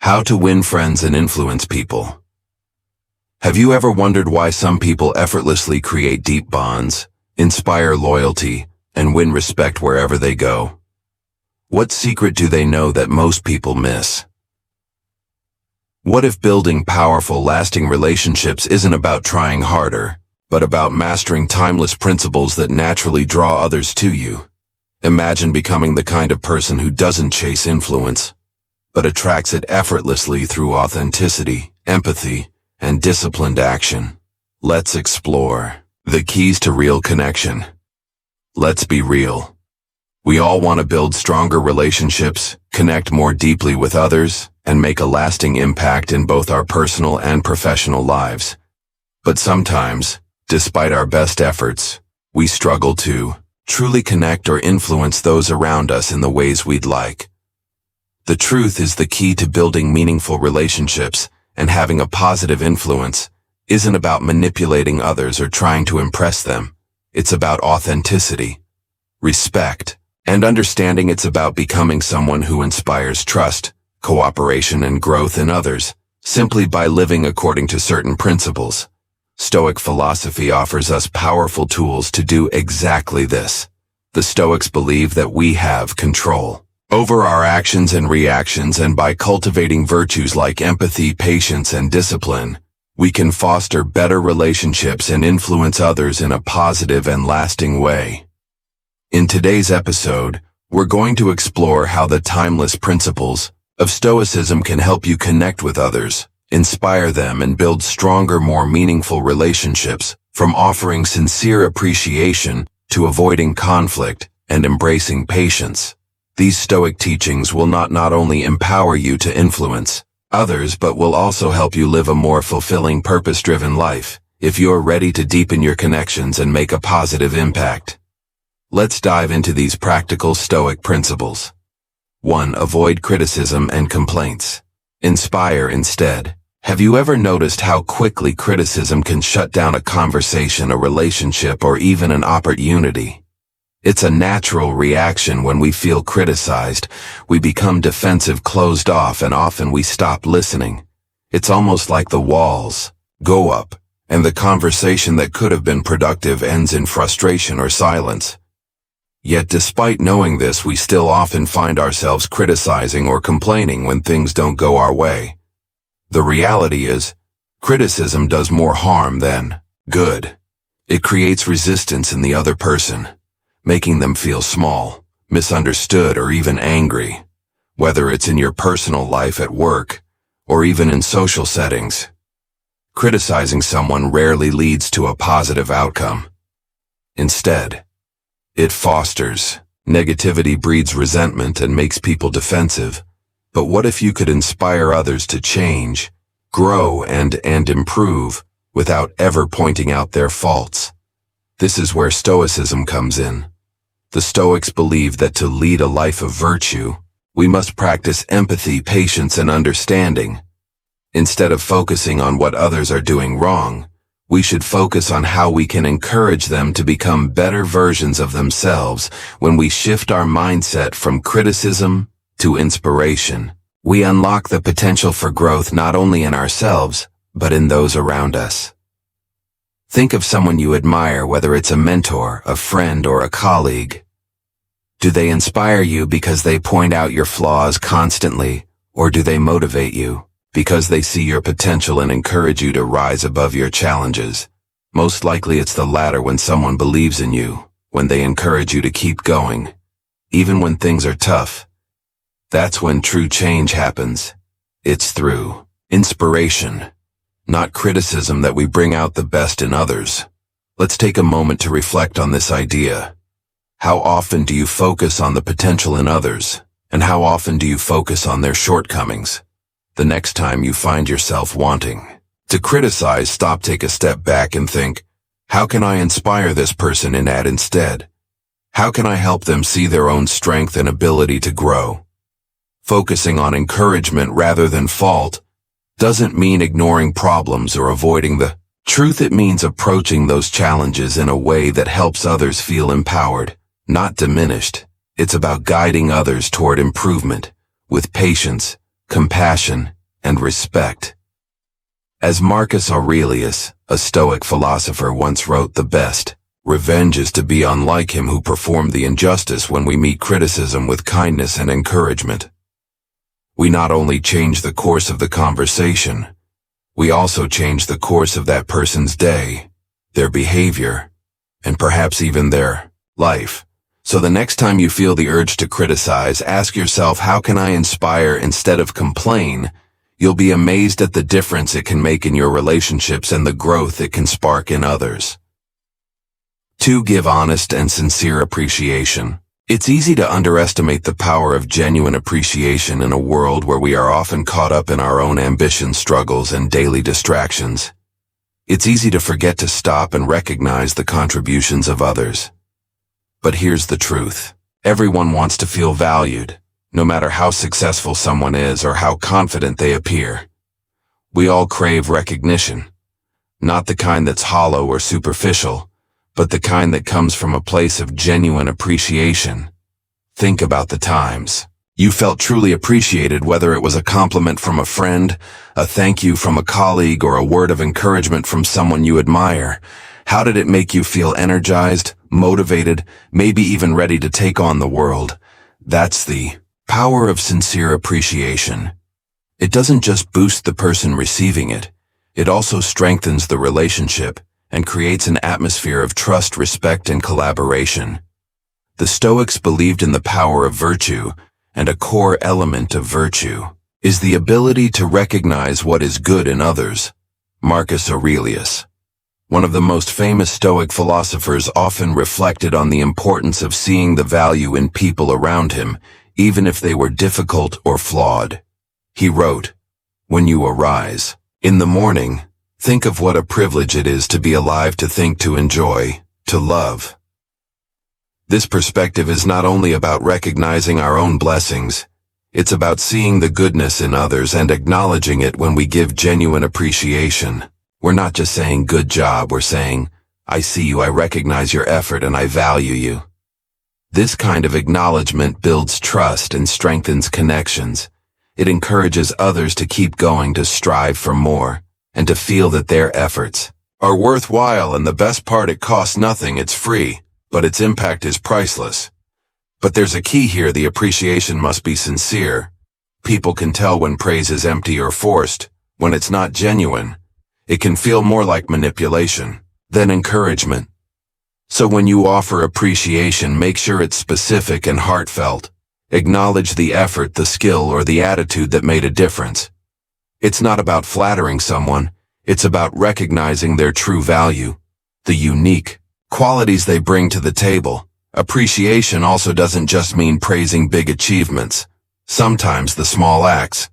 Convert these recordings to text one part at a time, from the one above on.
How to win friends and influence people. Have you ever wondered why some people effortlessly create deep bonds, inspire loyalty, and win respect wherever they go? What secret do they know that most people miss? What if building powerful, lasting relationships isn't about trying harder, but about mastering timeless principles that naturally draw others to you? Imagine becoming the kind of person who doesn't chase influence, but attracts it effortlessly through authenticity, empathy, and disciplined action. Let's explore the keys to real connection. Let's be real. We all want to build stronger relationships, connect more deeply with others, and make a lasting impact in both our personal and professional lives. But sometimes, despite our best efforts, we struggle to truly connect or influence those around us in the ways we'd like. The truth is, the key to building meaningful relationships and having a positive influence isn't about manipulating others or trying to impress them. It's about authenticity, respect, and understanding. It's about becoming someone who inspires trust, cooperation, and growth in others, simply by living according to certain principles. Stoic philosophy offers us powerful tools to do exactly this. The Stoics believe that we have control over our actions and reactions, and by cultivating virtues like empathy, patience, and discipline, we can foster better relationships and influence others in a positive and lasting way. In today's episode, we're going to explore how the timeless principles of Stoicism can help you connect with others, inspire them, and build stronger, more meaningful relationships, from offering sincere appreciation to avoiding conflict and embracing patience. These Stoic teachings will not only empower you to influence others, but will also help you live a more fulfilling, purpose-driven life, if you're ready to deepen your connections and make a positive impact. Let's dive into these practical Stoic principles. 1. Avoid criticism and complaints. Inspire instead. Have you ever noticed how quickly criticism can shut down a conversation, a relationship, or even an opportunity? It's a natural reaction when we feel criticized. We become defensive, closed off, and often we stop listening. It's almost like the walls go up, and the conversation that could have been productive ends in frustration or silence. Yet despite knowing this, we still often find ourselves criticizing or complaining when things don't go our way. The reality is, criticism does more harm than good. It creates resistance in the other person, making them feel small, misunderstood, or even angry. Whether it's in your personal life, at work, or even in social settings, criticizing someone rarely leads to a positive outcome. Instead, it fosters negativity, breeds resentment, and makes people defensive. But what if you could inspire others to change, grow, and improve without ever pointing out their faults? This is where Stoicism comes in. The Stoics believe that to lead a life of virtue, we must practice empathy, patience, and understanding. Instead of focusing on what others are doing wrong, we should focus on how we can encourage them to become better versions of themselves. When we shift our mindset from criticism to inspiration, we unlock the potential for growth not only in ourselves, but in those around us. Think of someone you admire, whether it's a mentor, a friend, or a colleague. Do they inspire you because they point out your flaws constantly, or do they motivate you because they see your potential and encourage you to rise above your challenges? Most likely it's the latter. When someone believes in you, when they encourage you to keep going, even when things are tough, that's when true change happens. It's through inspiration, not criticism, that we bring out the best in others. Let's take a moment to reflect on this idea. How often do you focus on the potential in others, and how often do you focus on their shortcomings? The next time you find yourself wanting to criticize, stop, take a step back, and think, how can I inspire this person and add instead? How can I help them see their own strength and ability to grow? Focusing on encouragement rather than fault doesn't mean ignoring problems or avoiding the truth. It means approaching those challenges in a way that helps others feel empowered, not diminished. It's about guiding others toward improvement with patience, compassion, and respect. As Marcus Aurelius, a Stoic philosopher, once wrote, the best revenge is to be unlike him who performed the injustice. When we meet criticism with kindness and encouragement, we not only change the course of the conversation, we also change the course of that person's day, their behavior, and perhaps even their life. So the next time you feel the urge to criticize, ask yourself, how can I inspire instead of complain? You'll be amazed at the difference it can make in your relationships and the growth it can spark in others. 2. Give honest and sincere appreciation. It's easy to underestimate the power of genuine appreciation in a world where we are often caught up in our own ambitions, struggles, and daily distractions. It's easy to forget to stop and recognize the contributions of others. But here's the truth. Everyone wants to feel valued, no matter how successful someone is or how confident they appear. We all crave recognition, not the kind that's hollow or superficial, but the kind that comes from a place of genuine appreciation. Think about the times you felt truly appreciated, whether it was a compliment from a friend, a thank you from a colleague, or a word of encouragement from someone you admire. How did it make you feel? Energized, motivated, maybe even ready to take on the world? That's the power of sincere appreciation. It doesn't just boost the person receiving it, it also strengthens the relationship and creates an atmosphere of trust, respect, and collaboration. The Stoics believed in the power of virtue, and a core element of virtue is the ability to recognize what is good in others. Marcus Aurelius, one of the most famous Stoic philosophers, often reflected on the importance of seeing the value in people around him, even if they were difficult or flawed. He wrote, "When you arise in the morning, think of what a privilege it is to be alive, to think, to enjoy, to love." This perspective is not only about recognizing our own blessings, it's about seeing the goodness in others and acknowledging it. When we give genuine appreciation, we're not just saying good job, we're saying, I see you, I recognize your effort, and I value you. This kind of acknowledgement builds trust and strengthens connections. It encourages others to keep going, to strive for more, and to feel that their efforts are worthwhile. And the best part, it costs nothing, it's free, but its impact is priceless. But there's a key here: the appreciation must be sincere. People can tell when praise is empty or forced, when it's not genuine. It can feel more like manipulation than encouragement. So when you offer appreciation, make sure it's specific and heartfelt. Acknowledge the effort, the skill, or the attitude that made a difference. It's not about flattering someone, it's about recognizing their true value, the unique qualities they bring to the table. Appreciation also doesn't just mean praising big achievements. Sometimes the small acts,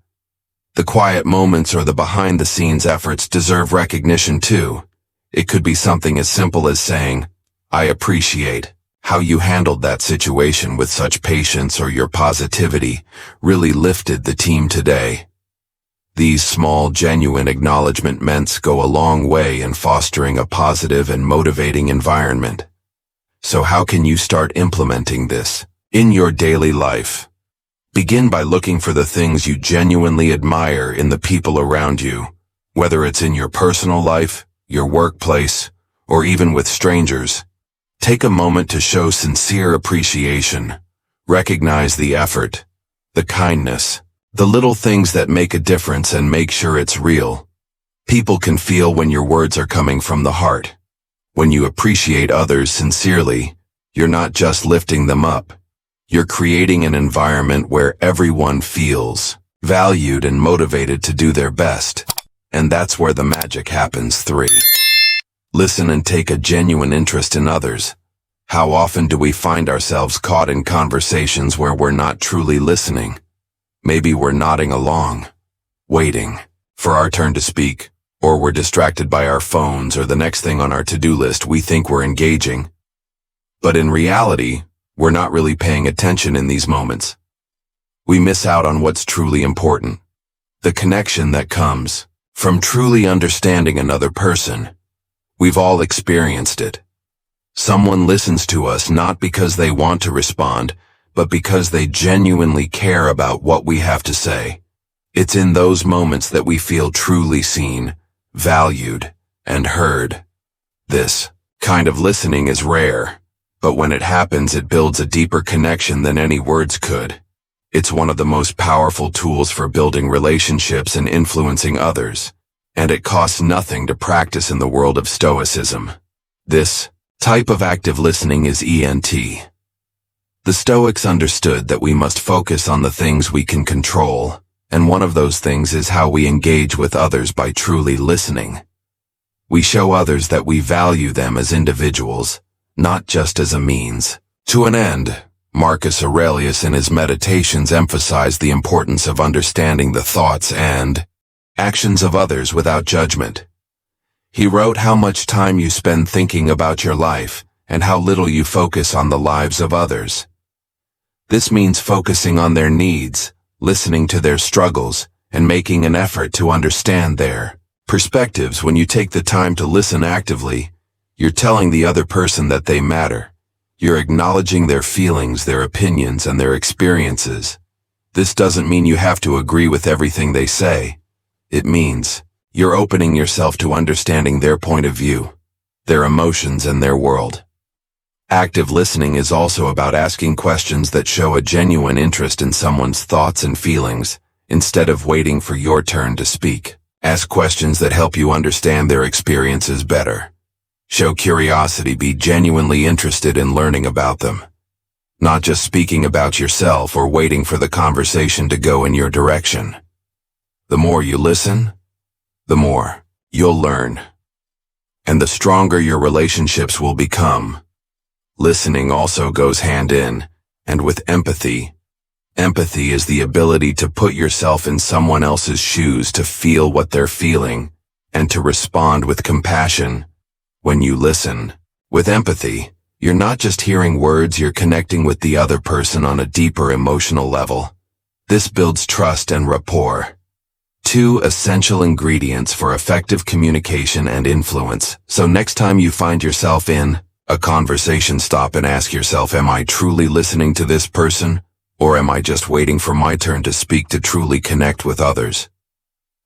the quiet moments, or the behind-the-scenes efforts deserve recognition too. It could be something as simple as saying, I appreciate how you handled that situation with such patience, or your positivity really lifted the team today. These small, genuine acknowledgements go a long way in fostering a positive and motivating environment. So how can you start implementing this in your daily life? Begin by looking for the things you genuinely admire in the people around you, whether it's in your personal life, your workplace, or even with strangers. Take a moment to show sincere appreciation. Recognize the effort, the kindness, the little things that make a difference, and make sure it's real. People can feel when your words are coming from the heart. When you appreciate others sincerely, you're not just lifting them up. You're creating an environment where everyone feels valued and motivated to do their best. And that's where the magic happens. 3. Listen and take a genuine interest in others. How often do we find ourselves caught in conversations where we're not truly listening? Maybe we're nodding along, waiting for our turn to speak, or we're distracted by our phones or the next thing on our to-do list. We think we're engaging, but in reality, we're not really paying attention in these moments. We miss out on what's truly important, the connection that comes from truly understanding another person. We've all experienced it. Someone listens to us not because they want to respond, but because they genuinely care about what we have to say. It's in those moments that we feel truly seen, valued, and heard. This kind of listening is rare, but when it happens, it builds a deeper connection than any words could. It's one of the most powerful tools for building relationships and influencing others, and it costs nothing to practice in the world of Stoicism. This type of active listening is ENT. The Stoics understood that we must focus on the things we can control, and one of those things is how we engage with others by truly listening. We show others that we value them as individuals, not just as a means to an end. Marcus Aurelius in his Meditations emphasized the importance of understanding the thoughts and actions of others without judgment. He wrote how much time you spend thinking about your life and how little you focus on the lives of others. This means focusing on their needs, listening to their struggles, and making an effort to understand their perspectives. When you take the time to listen actively, you're telling the other person that they matter. You're acknowledging their feelings, their opinions, and their experiences. This doesn't mean you have to agree with everything they say. It means you're opening yourself to understanding their point of view, their emotions, and their world. Active listening is also about asking questions that show a genuine interest in someone's thoughts and feelings, instead of waiting for your turn to speak. Ask questions that help you understand their experiences better. Show curiosity, be genuinely interested in learning about them. Not just speaking about yourself or waiting for the conversation to go in your direction. The more you listen, the more you'll learn. And the stronger your relationships will become. Listening also goes hand in and with empathy. Empathy is the ability to put yourself in someone else's shoes, to feel what they're feeling, and to respond with compassion. When you listen with empathy, you're not just hearing words, you're connecting with the other person on a deeper emotional level. This builds trust and rapport. Two essential ingredients for effective communication and influence. So next time you find yourself in a conversation, stop and ask yourself, am I truly listening to this person, or am I just waiting for my turn to speak? To truly connect with others,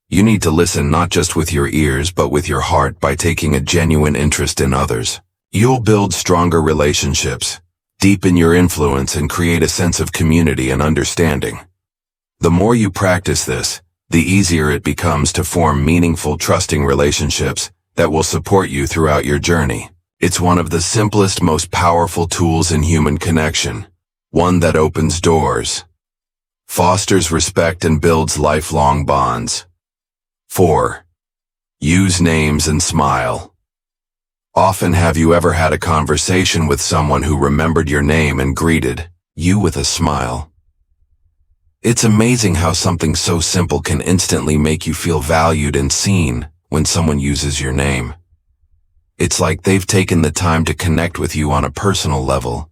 you need to listen not just with your ears but with your heart. By taking a genuine interest in others, you'll build stronger relationships, deepen your influence, and create a sense of community and understanding. The more you practice this, the easier it becomes to form meaningful, trusting relationships that will support you throughout your journey. It's one of the simplest, most powerful tools in human connection, one that opens doors, fosters respect, and builds lifelong bonds. 4. Use names and smile. Often have you ever had a conversation with someone who remembered your name and greeted you with a smile? It's amazing how something so simple can instantly make you feel valued and seen when someone uses your name. It's like they've taken the time to connect with you on a personal level.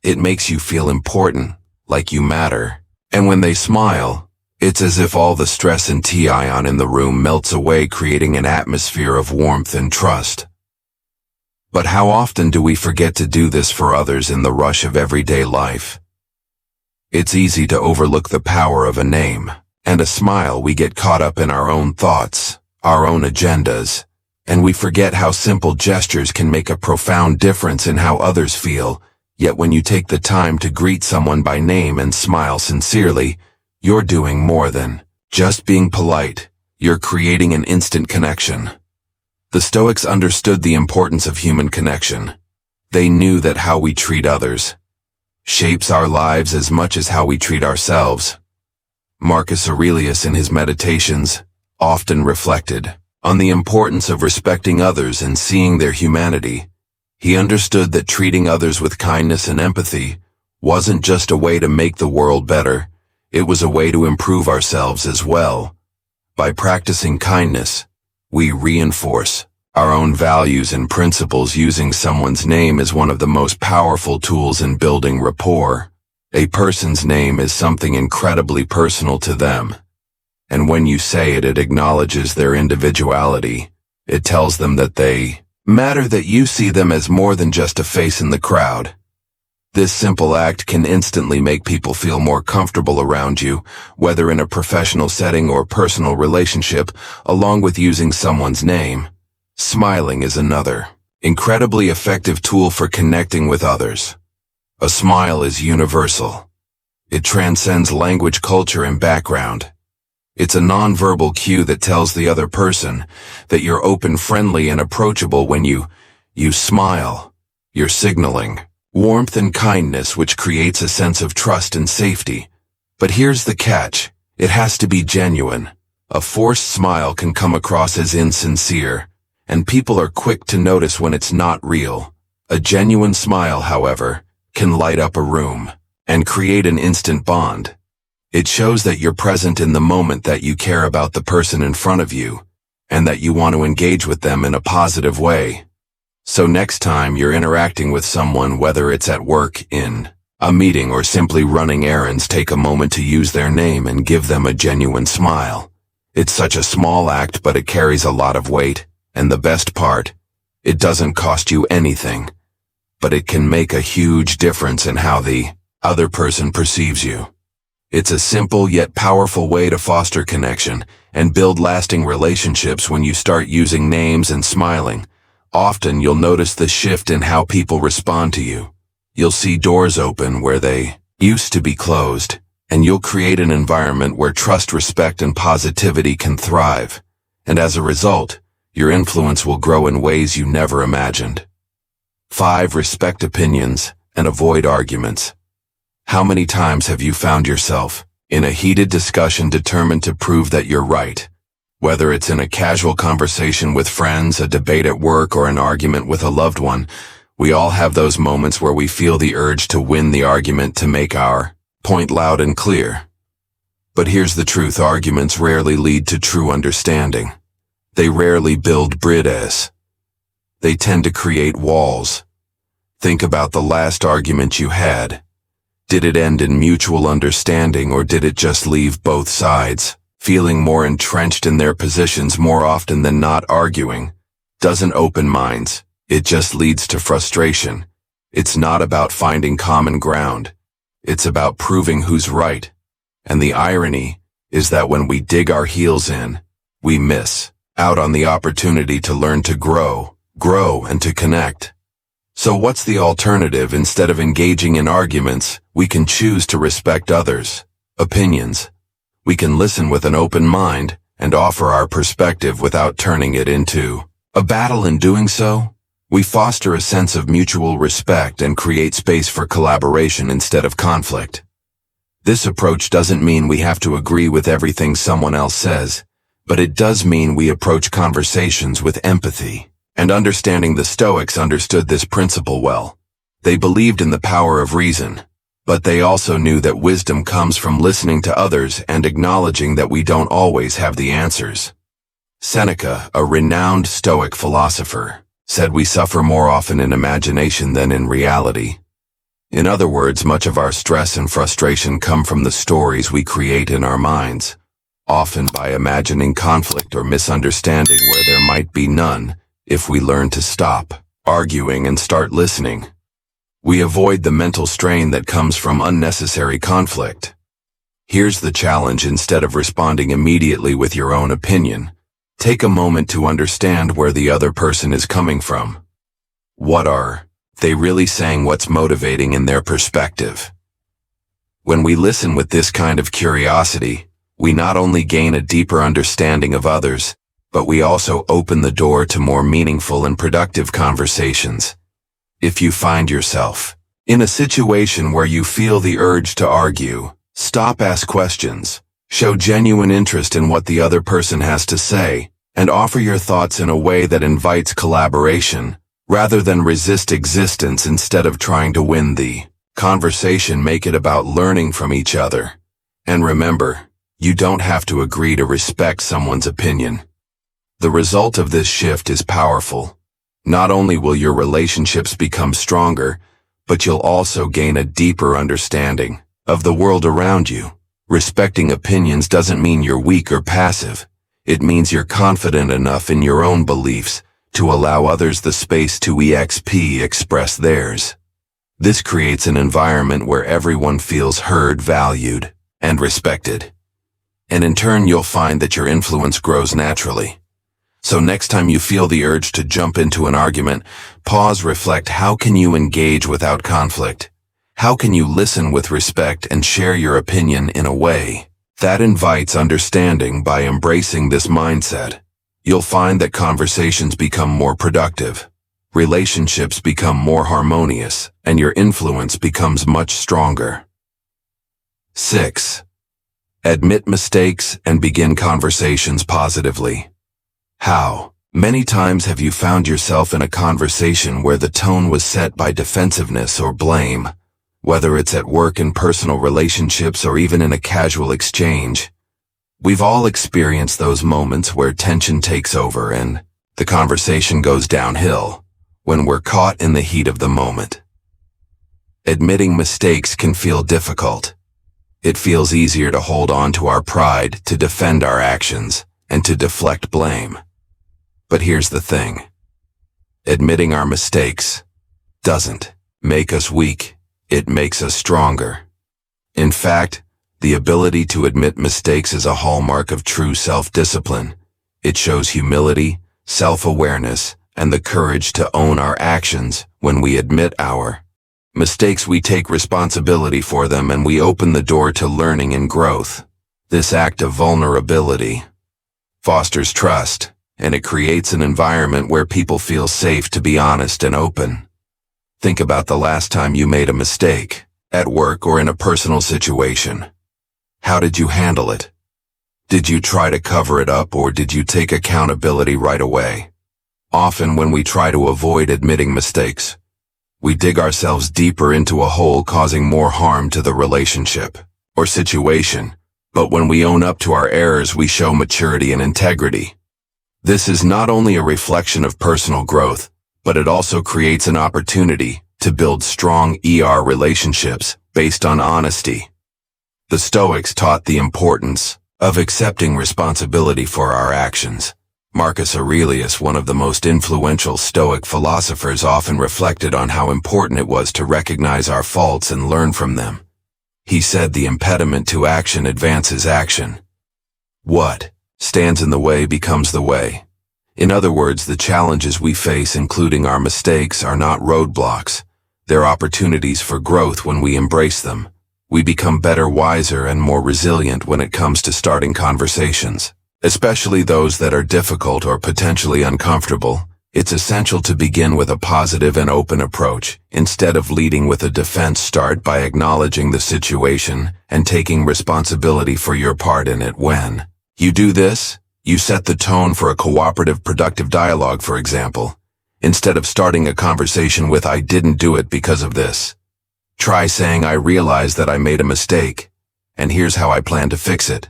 It makes you feel important, like you matter. And when they smile, it's as if all the stress and tension in the room melts away, creating an atmosphere of warmth and trust. But how often do we forget to do this for others in the rush of everyday life? It's easy to overlook the power of a name and a smile. We get caught up in our own thoughts, our own agendas, and we forget how simple gestures can make a profound difference in how others feel. Yet when you take the time to greet someone by name and smile sincerely, you're doing more than just being polite. You're creating an instant connection. The Stoics understood the importance of human connection. They knew that how we treat others shapes our lives as much as how we treat ourselves. Marcus Aurelius in his Meditations often reflected on the importance of respecting others and seeing their humanity. He understood that treating others with kindness and empathy wasn't just a way to make the world better, it was a way to improve ourselves as well. By practicing kindness, we reinforce our own values and principles. Using someone's name is one of the most powerful tools in building rapport. A person's name is something incredibly personal to them. And when you say it, it acknowledges their individuality. It tells them that they matter, that you see them as more than just a face in the crowd. This simple act can instantly make people feel more comfortable around you, whether in a professional setting or personal relationship, along with using someone's name. Smiling is another incredibly effective tool for connecting with others. A smile is universal. It transcends language, culture, and background. It's a nonverbal cue that tells the other person that you're open, friendly, and approachable. When you smile, you're signaling warmth and kindness, which creates a sense of trust and safety. But here's the catch. It has to be genuine. A forced smile can come across as insincere, and people are quick to notice when it's not real. A genuine smile, however, can light up a room and create an instant bond. It shows that you're present in the moment, that you care about the person in front of you, and that you want to engage with them in a positive way. So next time you're interacting with someone, whether it's at work, in a meeting, or simply running errands, take a moment to use their name and give them a genuine smile. It's such a small act, but it carries a lot of weight, and the best part, it doesn't cost you anything, but it can make a huge difference in how the other person perceives you. It's a simple yet powerful way to foster connection and build lasting relationships. When you start using names and smiling, often you'll notice the shift in how people respond to you. You'll see doors open where they used to be closed, and you'll create an environment where trust, respect, and positivity can thrive. And as a result, your influence will grow in ways you never imagined. 5. Respect opinions and avoid arguments. How many times have you found yourself in a heated discussion determined to prove that you're right? Whether it's in a casual conversation with friends, a debate at work, or an argument with a loved one, we all have those moments where we feel the urge to win the argument, to make our point loud and clear. But here's the truth: arguments rarely lead to true understanding. They rarely build bridges. They tend to create walls. Think about the last argument you had. Did it end in mutual understanding, or did it just leave both sides feeling more entrenched in their positions? More often than not, arguing doesn't open minds. It just leads to frustration. It's not about finding common ground. It's about proving who's right. And the irony is that when we dig our heels in, we miss out on the opportunity to learn, to grow, and to connect. So what's the alternative? Instead of engaging in arguments, we can choose to respect others' opinions. We can listen with an open mind and offer our perspective without turning it into a battle. In doing so, we foster a sense of mutual respect and create space for collaboration instead of conflict. This approach doesn't mean we have to agree with everything someone else says, but it does mean we approach conversations with empathy and understanding. The Stoics understood this principle well. They believed in the power of reason, but they also knew that wisdom comes from listening to others and acknowledging that we don't always have the answers. Seneca, a renowned Stoic philosopher, said we suffer more often in imagination than in reality. In other words, much of our stress and frustration come from the stories we create in our minds, often by imagining conflict or misunderstanding where there might be none. If we learn to stop arguing and start listening, we avoid the mental strain that comes from unnecessary conflict. Here's the challenge: instead of responding immediately with your own opinion, take a moment to understand where the other person is coming from. What are they really saying? What's motivating in their perspective? When we listen with this kind of curiosity, we not only gain a deeper understanding of others, but we also open the door to more meaningful and productive conversations. If you find yourself in a situation where you feel the urge to argue, stop, ask questions, show genuine interest in what the other person has to say, and offer your thoughts in a way that invites collaboration, rather than resist existence. Instead of trying to win the conversation, make it about learning from each other. And remember, you don't have to agree to respect someone's opinion. The result of this shift is powerful. Not only will your relationships become stronger, but you'll also gain a deeper understanding of the world around you. Respecting opinions doesn't mean you're weak or passive. It means you're confident enough in your own beliefs to allow others the space to express theirs. This creates an environment where everyone feels heard, valued, and respected. And in turn, you'll find that your influence grows naturally. So next time you feel the urge to jump into an argument, pause, reflect. How can you engage without conflict? How can you listen with respect and share your opinion in a way that invites understanding? By embracing this mindset, you'll find that conversations become more productive, relationships become more harmonious, and your influence becomes much stronger. 6. Admit mistakes and begin conversations positively. How many times have you found yourself in a conversation where the tone was set by defensiveness or blame? Whether it's at work, in personal relationships, or even in a casual exchange, we've all experienced those moments where tension takes over and the conversation goes downhill when we're caught in the heat of the moment. Admitting mistakes can feel difficult. It feels easier to hold on to our pride, to defend our actions, and to deflect blame. But here's the thing. Admitting our mistakes doesn't make us weak. It makes us stronger. In fact, the ability to admit mistakes is a hallmark of true self-discipline. It shows humility, self-awareness, and the courage to own our actions. When we admit our mistakes, we take responsibility for them and we open the door to learning and growth. This act of vulnerability fosters trust, and it creates an environment where people feel safe to be honest and open. Think about the last time you made a mistake, at work or in a personal situation. How did you handle it? Did you try to cover it up, or did you take accountability right away? Often when we try to avoid admitting mistakes, we dig ourselves deeper into a hole, causing more harm to the relationship or situation. But when we own up to our errors, we show maturity and integrity. This is not only a reflection of personal growth, but it also creates an opportunity to build strong relationships based on honesty. The Stoics taught the importance of accepting responsibility for our actions. Marcus Aurelius, one of the most influential Stoic philosophers, often reflected on how important it was to recognize our faults and learn from them. He said, "The impediment to action advances action. What stands in the way becomes the way." In other words, the challenges we face, including our mistakes, are not roadblocks. They're opportunities for growth. When we embrace them, we become better, wiser, and more resilient when it comes to starting conversations, especially those that are difficult or potentially uncomfortable. It's essential to begin with a positive and open approach. Instead of leading with a defense, start by acknowledging the situation and taking responsibility for your part in it. When you do this, you set the tone for a cooperative, productive dialogue. For example, instead of starting a conversation with "I didn't do it because of this," try saying, "I realize that I made a mistake, and here's how I plan to fix it."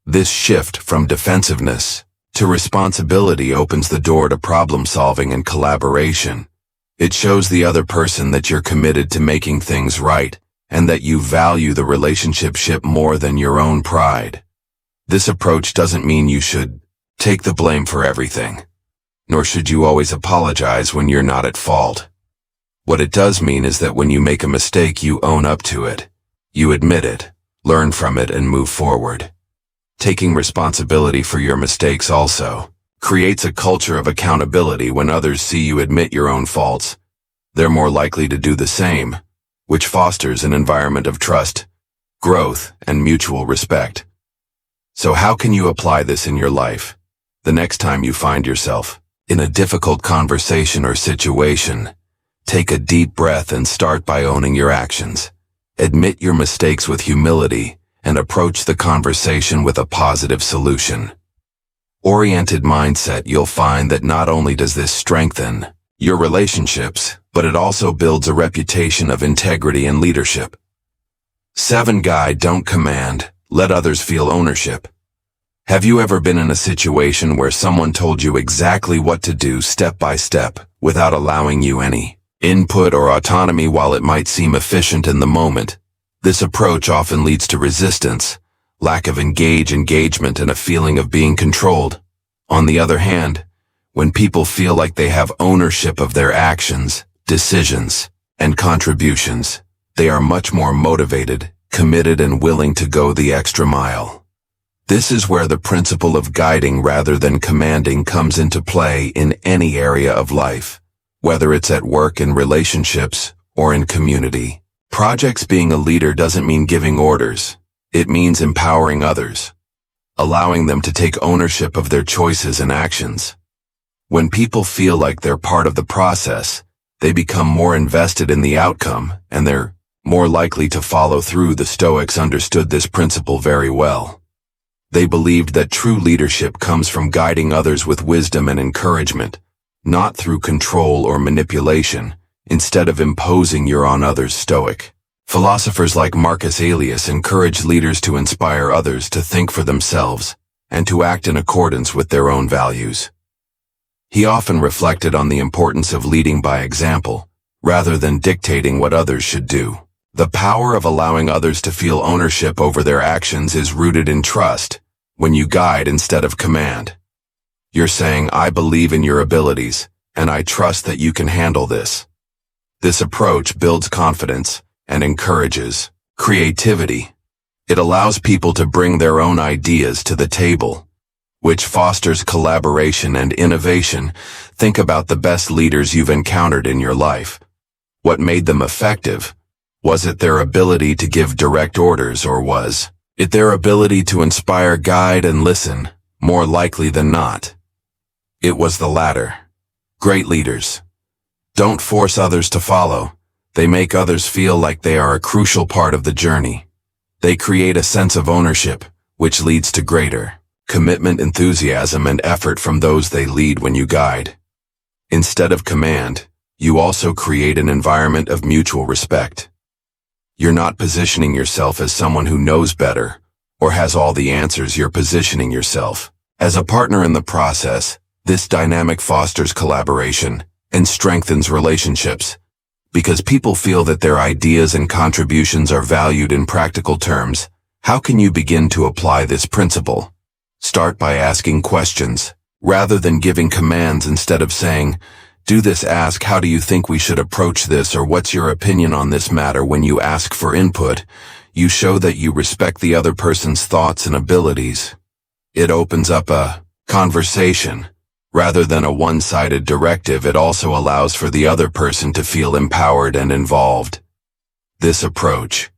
This shift from defensiveness to responsibility opens the door to problem solving and collaboration. It shows the other person that you're committed to making things right and that you value the relationship more than your own pride. This approach doesn't mean you should take the blame for everything, nor should you always apologize when you're not at fault. What it does mean is that when you make a mistake, you own up to it. You admit it, learn from it, and move forward. Taking responsibility for your mistakes also creates a culture of accountability. When others see you admit your own faults, they're more likely to do the same, which fosters an environment of trust, growth, and mutual respect. So how can you apply this in your life? The next time you find yourself in a difficult conversation or situation, take a deep breath and start by owning your actions. Admit your mistakes with humility and approach the conversation with a positive solution-oriented mindset. You'll find that not only does this strengthen your relationships, but it also builds a reputation of integrity and leadership. 7. Guide, don't command. Let others feel ownership. Have you ever been in a situation where someone told you exactly what to do step by step, without allowing you any input or autonomy? While it might seem efficient in the moment, this approach often leads to resistance, lack of engagement, and a feeling of being controlled. On the other hand, when people feel like they have ownership of their actions, decisions, and contributions. They are much more motivated, committed, and willing to go the extra mile. This is where the principle of guiding rather than commanding comes into play in any area of life, whether it's at work, in relationships, or in community. Projects. Being a leader doesn't mean giving orders. It means empowering others, allowing them to take ownership of their choices and actions. When people feel like they're part of the process, they become more invested in the outcome, and they're more likely to follow through. The Stoics understood this principle very well. They believed that true leadership comes from guiding others with wisdom and encouragement, not through control or manipulation, instead of imposing your on others. Stoic philosophers like Marcus Aurelius encouraged leaders to inspire others to think for themselves and to act in accordance with their own values. He often reflected on the importance of leading by example, rather than dictating what others should do. The power of allowing others to feel ownership over their actions is rooted in trust. When you guide instead of command, you're saying, I believe in your abilities, and I trust that you can handle this. This approach builds confidence and encourages creativity. It allows people to bring their own ideas to the table, which fosters collaboration and innovation. Think about the best leaders you've encountered in your life. What made them effective? Was it their ability to give direct orders, or was it their ability to inspire, guide, and listen? More likely than not, it was the latter. Great leaders don't force others to follow. They make others feel like they are a crucial part of the journey. They create a sense of ownership, which leads to greater commitment, enthusiasm, and effort from those they lead. When you guide instead of command, you also create an environment of mutual respect. You're not positioning yourself as someone who knows better or has all the answers. You're positioning yourself as a partner in the process. This dynamic fosters collaboration and strengthens relationships because people feel that their ideas and contributions are valued in practical terms. How can you begin to apply this principle? Start by asking questions rather than giving commands. Instead of saying, do this, ask, how do you think we should approach this, or what's your opinion on this matter? When you ask for input, you show that you respect the other person's thoughts and abilities. It opens up a conversation rather than a one-sided directive. It also allows for the other person to feel empowered and involved. This approach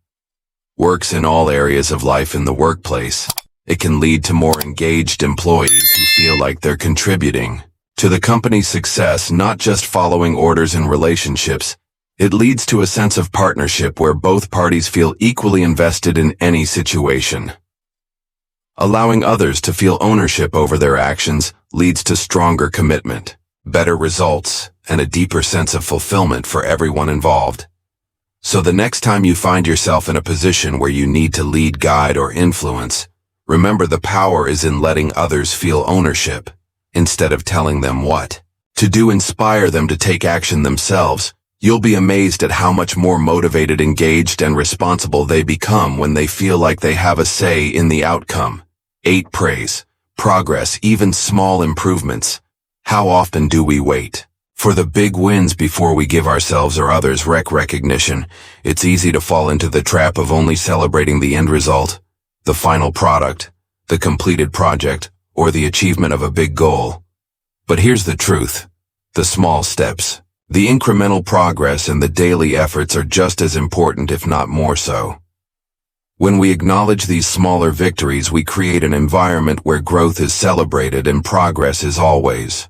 works in all areas of life. In the workplace, it can lead to more engaged employees who feel like they're contributing to the company's success, not just following orders. In relationships, it leads to a sense of partnership where both parties feel equally invested in any situation. Allowing others to feel ownership over their actions leads to stronger commitment, better results, and a deeper sense of fulfillment for everyone involved. So the next time you find yourself in a position where you need to lead, guide, or influence, remember the power is in letting others feel ownership. Instead of telling them what to do, inspire them to take action themselves. You'll be amazed at how much more motivated, engaged, and responsible they become when they feel like they have a say in the outcome. 8. Praise, progress, even small improvements. How often do we wait for the big wins before we give ourselves or others recognition? It's easy to fall into the trap of only celebrating the end result, the final product, the completed project, or the achievement of a big goal. But here's the truth. The small steps, the incremental progress, and the daily efforts are just as important, if not more so. When we acknowledge these smaller victories, we create an environment where growth is celebrated and progress is always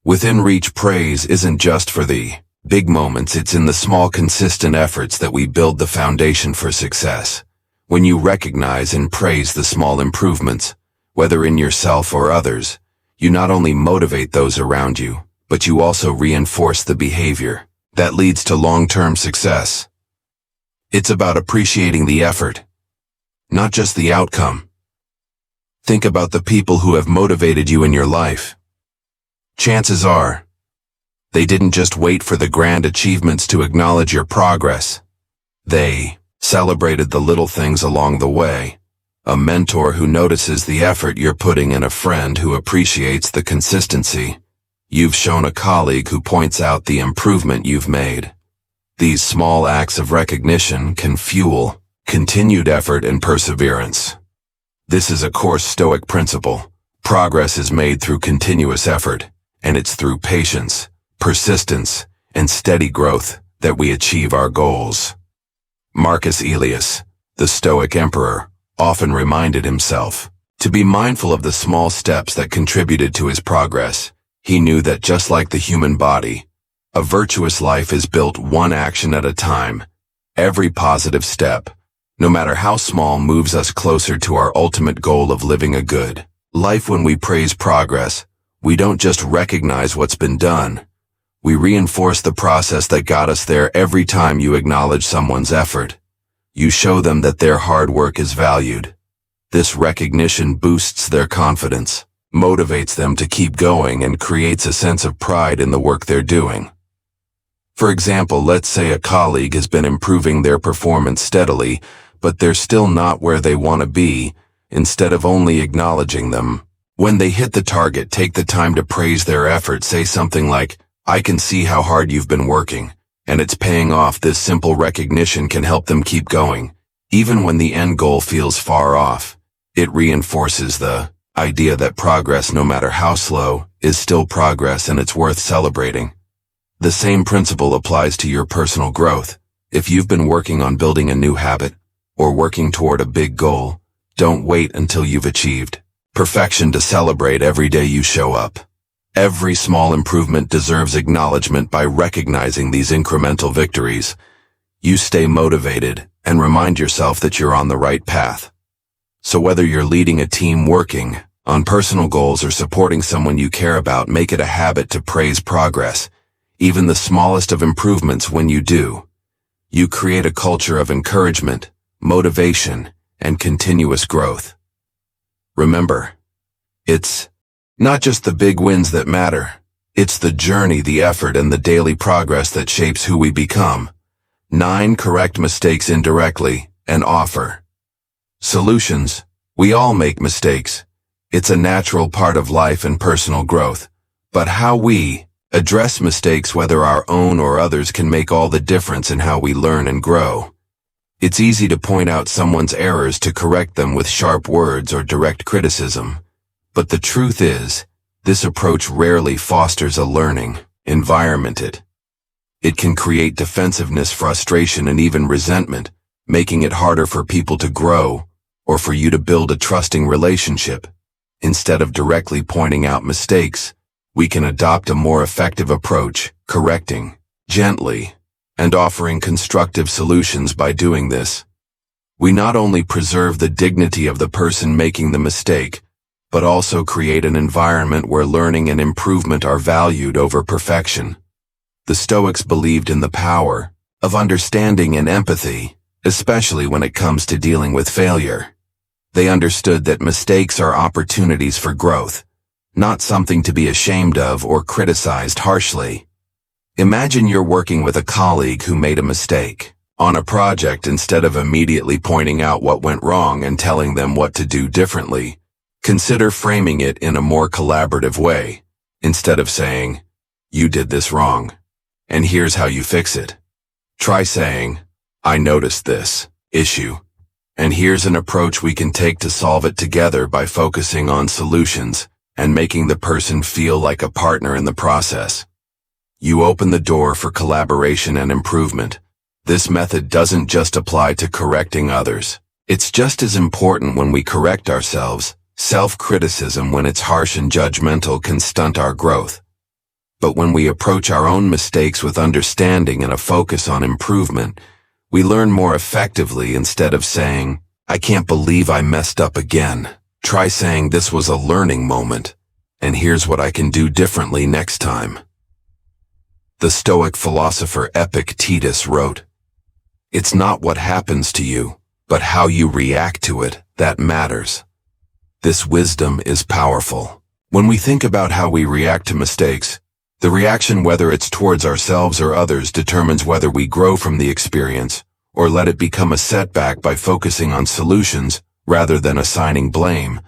within reach. Praise isn't just for the big moments. It's in the small, consistent efforts that we build the foundation for success. When you recognize and praise the small improvements, whether in yourself or others, you not only motivate those around you, but you also reinforce the behavior that leads to long-term success. It's about appreciating the effort, not just the outcome. Think about the people who have motivated you in your life. Chances are, they didn't just wait for the grand achievements to acknowledge your progress. They celebrated the little things along the way. A mentor who notices the effort you're putting in, a friend who appreciates the consistency you've shown, a colleague who points out the improvement you've made. These small acts of recognition can fuel continued effort and perseverance. This is a core Stoic principle. Progress is made through continuous effort, and it's through patience, persistence, and steady growth that we achieve our goals. Marcus Aurelius, the Stoic emperor, often reminded himself to be mindful of the small steps that contributed to his progress. He knew that just like the human body, a virtuous life is built one action at a time. Every positive step, no matter how small, moves us closer to our ultimate goal of living a good life. When we praise progress, we don't just recognize what's been done. We reinforce the process that got us there. Every time you acknowledge someone's effort, you show them that their hard work is valued. This recognition boosts their confidence, motivates them to keep going, and creates a sense of pride in the work they're doing. For example, let's say a colleague has been improving their performance steadily, but they're still not where they want to be. Instead of only acknowledging them, when they hit the target, take the time to praise their effort. Say something like, "I can see how hard you've been working, and it's paying off." This simple recognition can help them keep going, even when the end goal feels far off. It reinforces the idea that progress, no matter how slow, is still progress, and it's worth celebrating. The same principle applies to your personal growth. If you've been working on building a new habit or working toward a big goal, don't wait until you've achieved perfection to celebrate. Every day you show up, every small improvement deserves acknowledgement. By recognizing these incremental victories, you stay motivated and remind yourself that you're on the right path. So whether you're leading a team, working on personal goals, or supporting someone you care about, make it a habit to praise progress, even the smallest of improvements. When you do, you create a culture of encouragement, motivation, and continuous growth. Remember, it's not just the big wins that matter. It's the journey, the effort, and the daily progress that shapes who we become. 9. Correct mistakes indirectly and offer solutions. We all make mistakes. It's a natural part of life and personal growth. But how we address mistakes, whether our own or others, can make all the difference in how we learn and grow. It's easy to point out someone's errors, to correct them with sharp words or direct criticism. But the truth is, this approach rarely fosters a learning environment. It can create defensiveness, frustration, and even resentment, making it harder for people to grow or for you to build a trusting relationship. Instead of directly pointing out mistakes, we can adopt a more effective approach, correcting gently and offering constructive solutions. By doing this, we not only preserve the dignity of the person making the mistake, but also create an environment where learning and improvement are valued over perfection. The Stoics believed in the power of understanding and empathy, especially when it comes to dealing with failure. They understood that mistakes are opportunities for growth, not something to be ashamed of or criticized harshly. Imagine you're working with a colleague who made a mistake on a project. Instead of immediately pointing out what went wrong and telling them what to do differently, consider framing it in a more collaborative way. Instead of saying, "You did this wrong, and here's how you fix it," try saying, "I noticed this issue, and here's an approach we can take to solve it together." By focusing on solutions and making the person feel like a partner in the process, you open the door for collaboration and improvement. This method doesn't just apply to correcting others. It's just as important when we correct ourselves. Self-criticism, when it's harsh and judgmental, can stunt our growth. But when we approach our own mistakes with understanding and a focus on improvement, we learn more effectively. Instead of saying, "I can't believe I messed up again," try saying, "This was a learning moment, and here's what I can do differently next time." The Stoic philosopher Epictetus wrote, "It's not what happens to you, but how you react to it, that matters." This wisdom is powerful. When we think about how we react to mistakes, the reaction, whether it's towards ourselves or others, determines whether we grow from the experience or let it become a setback. By focusing on solutions rather than assigning blame,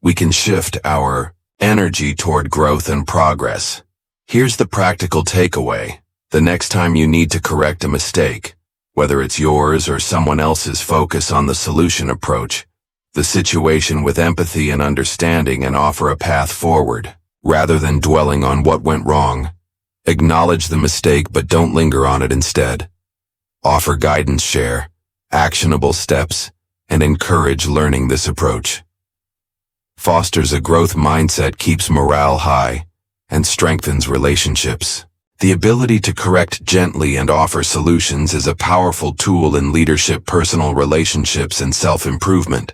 we can shift our energy toward growth and progress. Here's the practical takeaway. The next time you need to correct a mistake, whether it's yours or someone else's, focus on the solution approach, the situation with empathy and understanding, and offer a path forward, rather than dwelling on what went wrong. Acknowledge the mistake but don't linger on it instead. Offer guidance, share actionable steps, and encourage learning. This approach fosters a growth mindset, keeps morale high, and strengthens relationships. The ability to correct gently and offer solutions is a powerful tool in leadership, personal relationships, and self-improvement.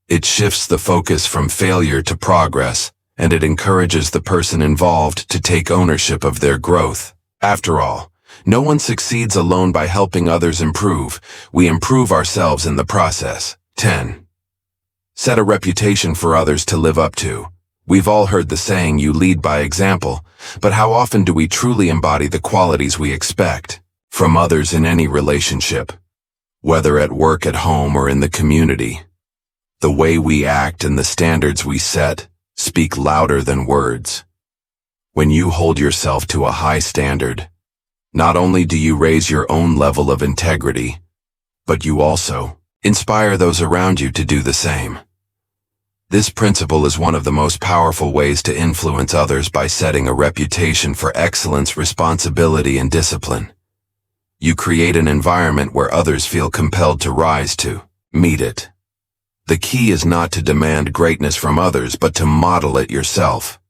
It shifts the focus from failure to progress, and it encourages the person involved to take ownership of their growth. After all, no one succeeds alone. By helping others improve, we improve ourselves in the process. 10. Set a reputation for others to live up to. We've all heard the saying, you lead by example, but how often do we truly embody the qualities we expect from others in any relationship? Whether at work, at home, or in the community, the way we act and the standards we set speak louder than words. When you hold yourself to a high standard, not only do you raise your own level of integrity, but you also inspire those around you to do the same. This principle is one of the most powerful ways to influence others, by setting a reputation for excellence, responsibility, and discipline. You create an environment where others feel compelled to rise to meet it. The key is not to demand greatness from others, but to model it yourself.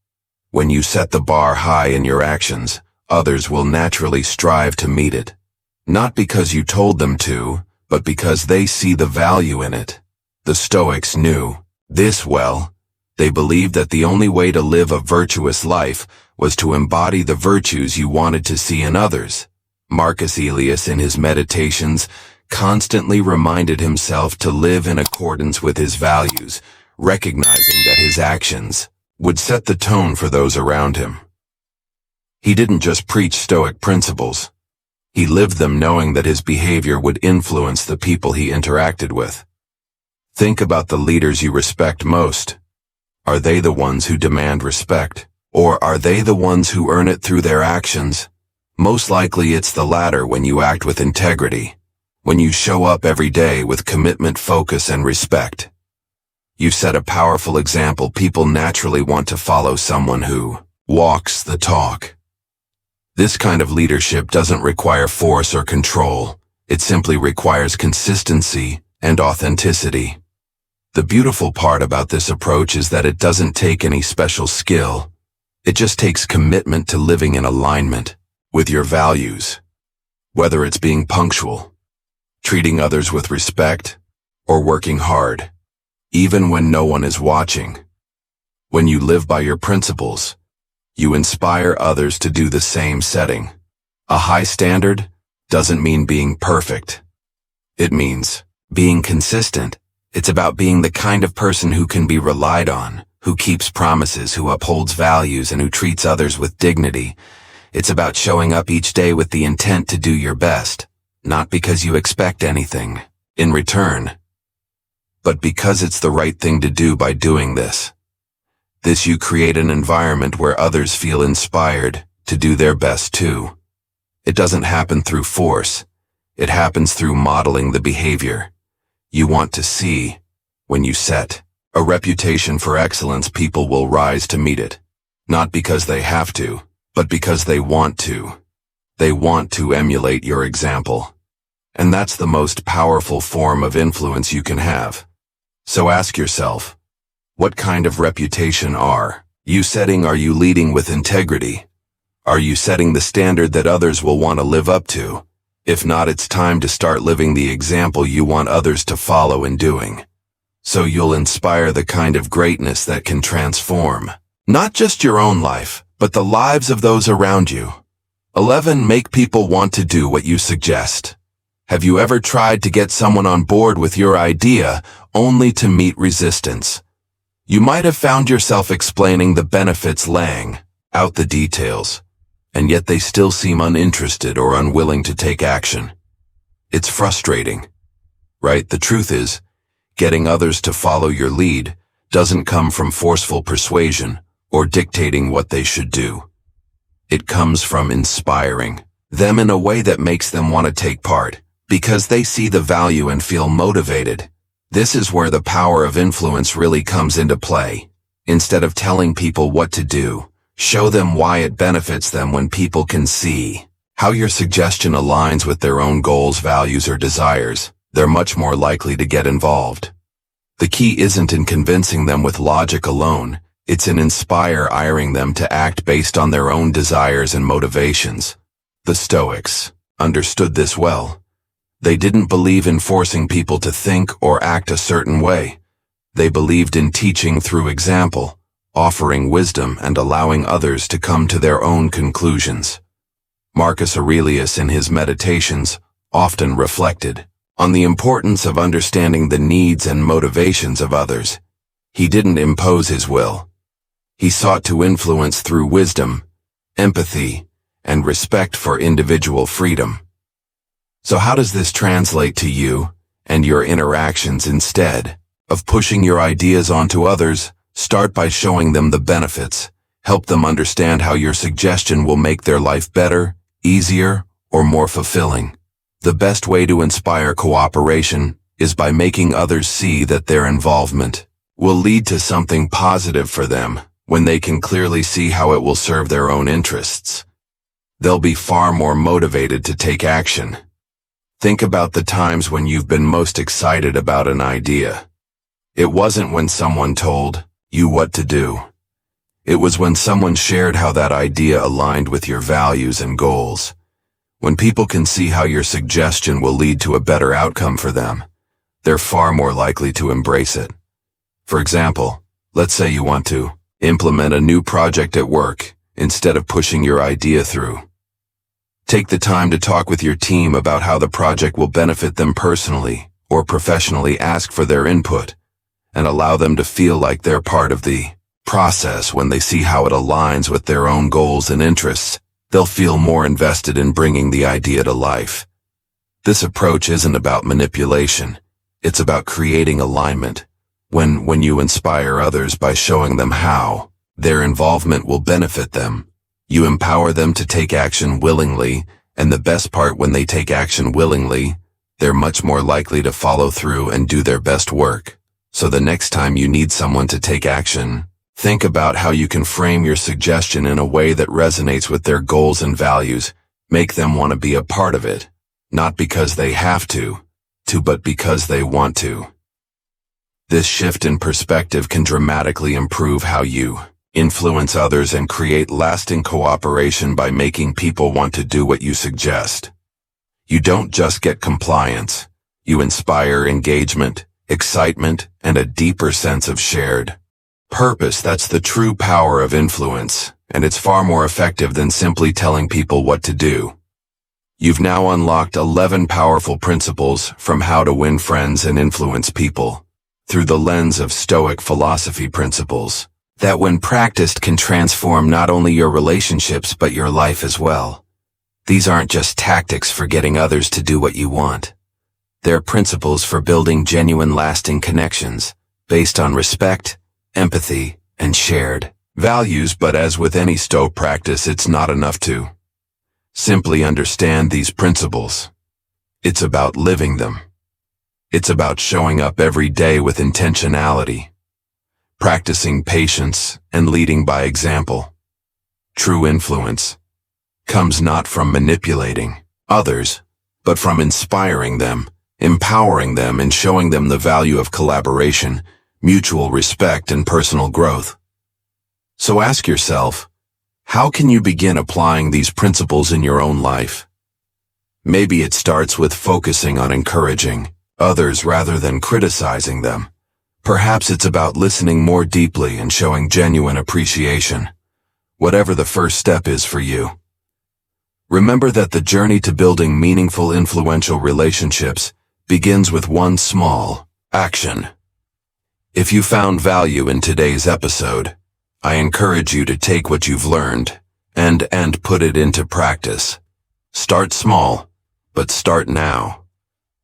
When you set the bar high in your actions, others will naturally strive to meet it. Not because you told them to, but because they see the value in it. The Stoics knew this well. They believed that the only way to live a virtuous life was to embody the virtues you wanted to see in others. Marcus Aurelius, in his Meditations, constantly reminded himself to live in accordance with his values, recognizing that his actions would set the tone for those around him. He didn't just preach Stoic principles. He lived them, knowing that his behavior would influence the people he interacted with. Think about the leaders you respect most. Are they the ones who demand respect? Or are they the ones who earn it through their actions? Most likely it's the latter. When you act with integrity, when you show up every day with commitment, focus, and respect, you set a powerful example. People naturally want to follow someone who walks the talk. This kind of leadership doesn't require force or control. It simply requires consistency and authenticity. The beautiful part about this approach is that it doesn't take any special skill. It just takes commitment to living in alignment with your values. Whether it's being punctual, treating others with respect, or working hard, even when no one is watching. When you live by your principles, you inspire others to do the same. Setting a high standard doesn't mean being perfect. It means being consistent. It's about being the kind of person who can be relied on, who keeps promises, who upholds values, and who treats others with dignity. It's about showing up each day with the intent to do your best, not because you expect anything in return, but because it's the right thing to do. By doing this, you create an environment where others feel inspired to do their best too. It doesn't happen through force. It happens through modeling the behavior you want to see. When you set a reputation for excellence, people will rise to meet it, not because they have to, but because they want to. They want to emulate your example. And that's the most powerful form of influence you can have. So ask yourself, what kind of reputation are you setting? Are you leading with integrity? Are you setting the standard that others will want to live up to? If not, it's time to start living the example you want others to follow in doing. So you'll inspire the kind of greatness that can transform not just your own life, but the lives of those around you. 11. Make people want to do what you suggest. Have you ever tried to get someone on board with your idea only to meet resistance? You might have found yourself explaining the benefits, laying out the details, and yet they still seem uninterested or unwilling to take action. It's frustrating, right? The truth is, getting others to follow your lead doesn't come from forceful persuasion or dictating what they should do. It comes from inspiring them in a way that makes them want to take part, because they see the value and feel motivated. This is where the power of influence really comes into play. Instead of telling people what to do, show them why it benefits them. When people can see how your suggestion aligns with their own goals, values, or desires, they're much more likely to get involved. The key isn't in convincing them with logic alone, it's in inspiring them to act based on their own desires and motivations. The Stoics understood this well. They didn't believe in forcing people to think or act a certain way. They believed in teaching through example, offering wisdom and allowing others to come to their own conclusions. Marcus Aurelius in his Meditations often reflected on the importance of understanding the needs and motivations of others. He didn't impose his will. He sought to influence through wisdom, empathy, and respect for individual freedom. So how does this translate to you and your interactions? Instead of pushing your ideas onto others, start by showing them the benefits. Help them understand how your suggestion will make their life better, easier, or more fulfilling. The best way to inspire cooperation is by making others see that their involvement will lead to something positive for them. When they can clearly see how it will serve their own interests, they'll be far more motivated to take action. Think about the times when you've been most excited about an idea. It wasn't when someone told you what to do. It was when someone shared how that idea aligned with your values and goals. When people can see how your suggestion will lead to a better outcome for them, they're far more likely to embrace it. For example, let's say you want to implement a new project at work instead of pushing your idea through. Take the time to talk with your team about how the project will benefit them personally or professionally. Ask for their input and allow them to feel like they're part of the process. When they see how it aligns with their own goals and interests, they'll feel more invested in bringing the idea to life. This approach isn't about manipulation. It's about creating alignment. When you inspire others by showing them how their involvement will benefit them, you empower them to take action willingly, and the best part, when they take action willingly, they're much more likely to follow through and do their best work. So the next time you need someone to take action, think about how you can frame your suggestion in a way that resonates with their goals and values. Make them want to be a part of it, not because they have to, but because they want to. This shift in perspective can dramatically improve how you influence others and create lasting cooperation by making people want to do what you suggest. You don't just get compliance, you inspire engagement, excitement, and a deeper sense of shared purpose. That's the true power of influence, and it's far more effective than simply telling people what to do. You've now unlocked 11 powerful principles from how to win friends and influence people through the lens of Stoic philosophy. Principles that, when practiced, can transform not only your relationships but your life as well. These aren't just tactics for getting others to do what you want. They're principles for building genuine, lasting connections based on respect, empathy, and shared values. But as with any Stoic practice, it's not enough to simply understand these principles. It's about living them. It's about showing up every day with intentionality, practicing patience, and leading by example. True influence comes not from manipulating others, but from inspiring them, empowering them, and showing them the value of collaboration, mutual respect, and personal growth. So ask yourself, how can you begin applying these principles in your own life? Maybe it starts with focusing on encouraging others rather than criticizing them. Perhaps it's about listening more deeply and showing genuine appreciation. Whatever the first step is for you, remember that the journey to building meaningful, influential relationships begins with one small action. If you found value in today's episode, I encourage you to take what you've learned and put it into practice. Start small, but start now.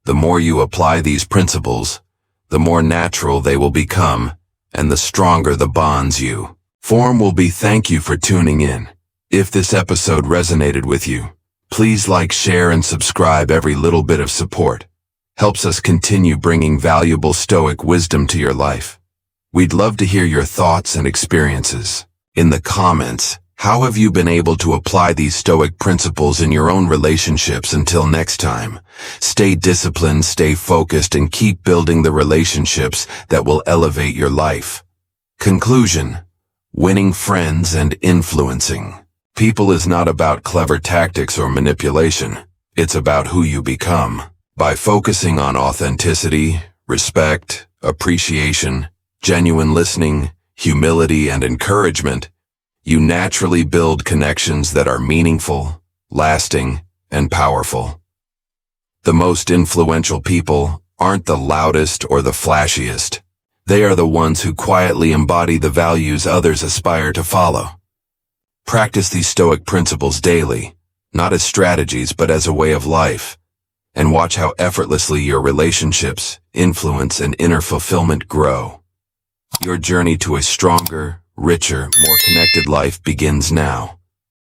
The more you apply these principles, the more natural they will become, and the stronger the bonds you form will be. Thank you for tuning in. If this episode resonated with you, Please like, share, and subscribe. Every little bit of support helps us continue bringing valuable Stoic wisdom to your life. We'd love to hear your thoughts and experiences. In the comments, how have you been able to apply these Stoic principles in your own relationships? Until next time, stay disciplined, stay focused, and keep building the relationships that will elevate your life. Conclusion: winning friends and influencing people is not about clever tactics or manipulation. It's about who you become. By focusing on authenticity, respect, appreciation, genuine listening, humility, and encouragement, you naturally build connections that are meaningful, lasting, and powerful. The most influential people aren't the loudest or the flashiest. They are the ones who quietly embody the values others aspire to follow. Practice these Stoic principles daily, not as strategies but as a way of life, and watch how effortlessly your relationships, influence, and inner fulfillment grow. Your journey to a stronger, richer, more connected life begins now.